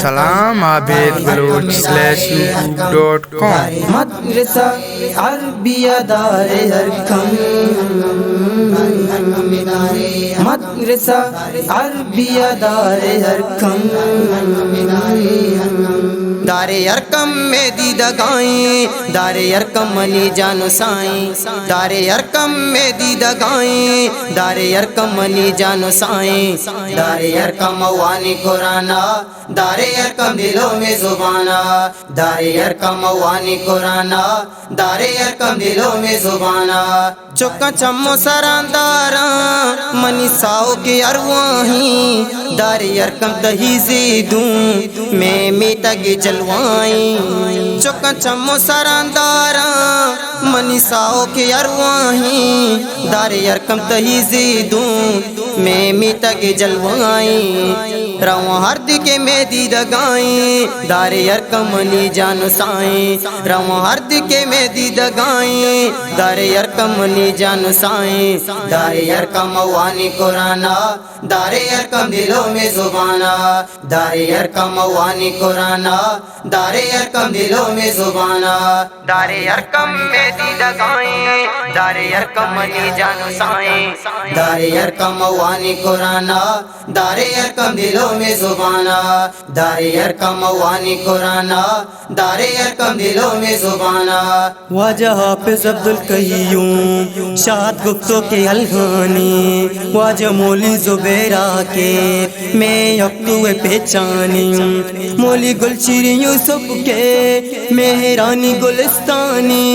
سلام abedbaloch/youtube.com مدرسہ عربیہ دار ارکم، مدرسہ عربیہ دار ارکم، دار ارکم میں دیدگائیں، دار ارکم منی جانو سائیں، دار ارکم میں دیدگائیں، دار ارکم منی جانو سائیں، دار ارکم موانی قرآنہ، دار ارکم دلوں میں زبانہ، دار ارکم موانی قرآنہ، دار ارکم دلوں میں زبانہ، چکا چمو سرانداراں منی ساؤ کے ارواہیں، دار ارکم دہی زیدوں میں میتگی جلوائیں، چکا چمو سرانداراں منی ساؤ کے ارواہیں، دار ارکم دہی زیدوں میں میتگی جلوائیں، رواں ہرد کے میں دیدگائیں، دار ارکم منی جانو سائیں، رواں ہرد کے میں دیدگائیں، دار ارکم منی جانو سائیں، دار ارکم موانی قرآنہ، دار ارکم دلوں میں زبانہ، دار ارکم موانی قرآنہ، دار ارکم دلوں میں زبانہ، دار ارکم میں دیدگائیں، دار ارکم منی جانو سائیں، دار ارکم موانی قرآنہ، دار ارکم دلوں میں زبانہ، دار ارکم موانی قرآنہ، دار ارکم دلوں میں زبانہ، واجہ حافظ عبدالقیوم شاد گفتوں کے الغانی، واجہ مولی زبیرہ کے میں اکتو پہچانی، مولی گلشیر یوسف کے مہرانی گلستانی،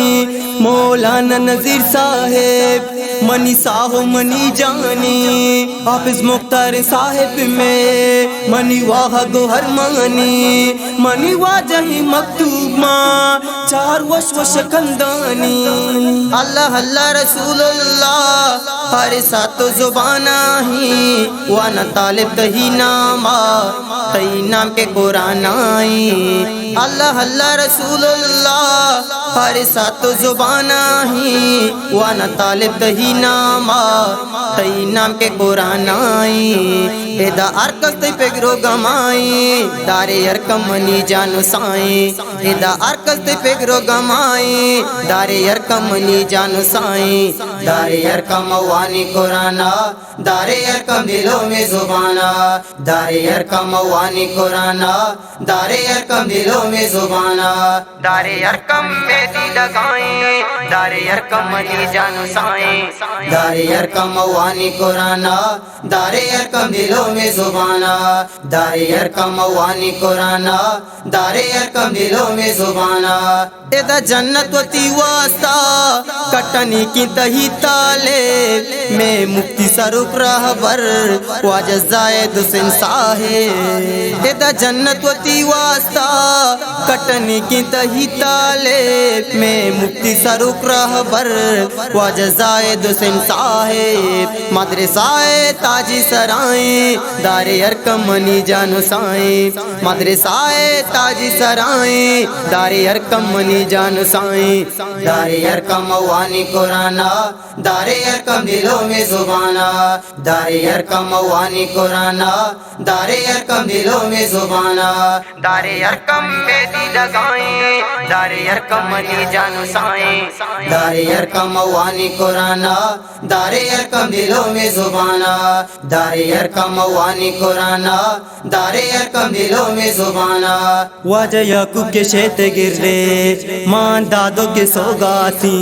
مولانا نذیر صاحب منی ساہو منی جانی، حافظ مختار صاحب میں منی واہ گوہر مانی، منی واجہ مکتوب ماں چار وش کندانی، اللہ اللہ رسول اللہ ہر ساتو زبانہ ہی، وانا طالب تہی ناما تہی نام کے قرآن آئی، اللہ اللہ رسول اللہ ہر ساتو زبانہ ہی، وانا طالب تہی ناما تہی نام کے قرآن آئی، ایدہ ارکس تی پگرو گمائی، دار ارکم منی جانو سائیں، ایدہ ارکس تی پگرو گمائی، دار ارکم منی جانو سائیں، دار ارکم موانی قرآنہ، دار ارکم دلوں میں زبانہ، دار ارکم موانی قرآنہ، دار ارکم دلوں میں زبانہ، دار ارکم میں دیدگائیں، دار ارکم منی جانو سائیں، دار ارکم موانی قرآنہ، دار ارکم دلوں میں زبانہ، دار ارکم موانی قرآنہ، دار ارکم دلوں میں زبانہ، ایدہ جنت و تی واسطہ کٹنی کی تہی تالے میں مفتی سروک رہبر واجہ زائد حسین صاحب، ایدہ جنت و تی واسطہ کٹنی کی تہی تالے میں مفتی سروک رہبر واجہ زائد حسین صاحب، مدرسہ تاجی سرائیں، دار ارکم منی جانو سائیں، مدرسہ تاجی سرائیں، دار ارکم منی جانو سائیں، دار ارکم موانی قرآنہ، دار ارکم دلوں میں زبانہ، دار ارکم موانی قرآنہ، دار ارکم دلوں میں زبانہ، دار ارکم میں دیدگائیں، دار ارکم منی جانو سائیں، دار ارکم موانی قرآنہ، دار ارکم دلوں میں زبانہ، دار ارکم موانی قرآنہ، دار ارکم دلوں میں زبانہ، واجہ یعقوب کے شیط گرے ماں دادو کے سوگاتی،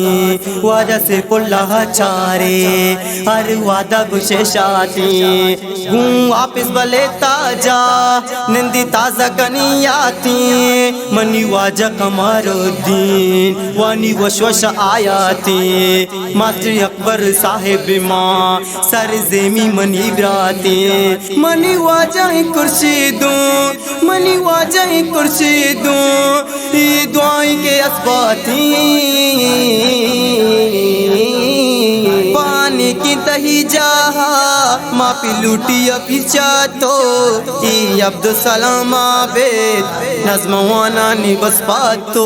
واجہ صرف اللہ چارے ہر وعدہ گششاتی، ہوں واپس بلے تاجا نندی تازہ کنیاتی، منی واجہ قمر الدین وانی وشوش آیاتی، ماسٹر اکبر صاحب ماں سر زیمی منی براتی، منی واجہ کرشیدوں، منی واجہ کرشیدوں، یہ دعائیں کے اسباتی، پانی کی تہی جاہا ما پی لوٹی پیچا تو ای عبدالسلام عابد نظم وانا نی بس پاتو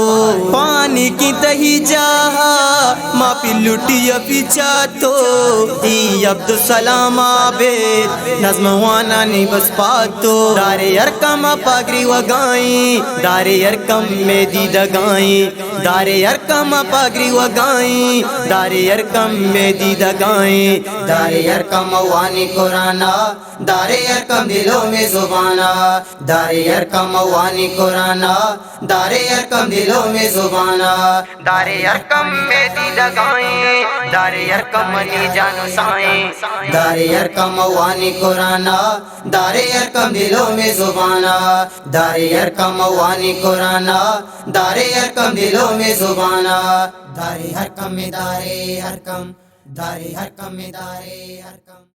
پانی کی تہی جاہا ما پی لوٹی پیچا تو ای عبدالسلام عابد نظم وانا نی بس پاتو دارے ارکم پاگری وگائیں دارے ارکم میں دی دگائیں دارے ارکم پاگری وگائیں دارے ارکم میں دی دگائیں دارے ارکم وانی قرآنہ دارے ارکم دلوں میں زبانہ دارے ارکم وانی قرآنہ دارے ارکم دلوں میں زبانہ دارے ارکم میں دی دگائیں دارے ارکم منی جانو سائیں دارے ارکم وانی قرآنہ دارے ارکم دلوں میں زبانہ دارے ارکم وانی قرآنہ دارے ارکم دلوں میں زبانہ دارے ارکم میں دارے ارکم دارے ارکم میں دارے ارکم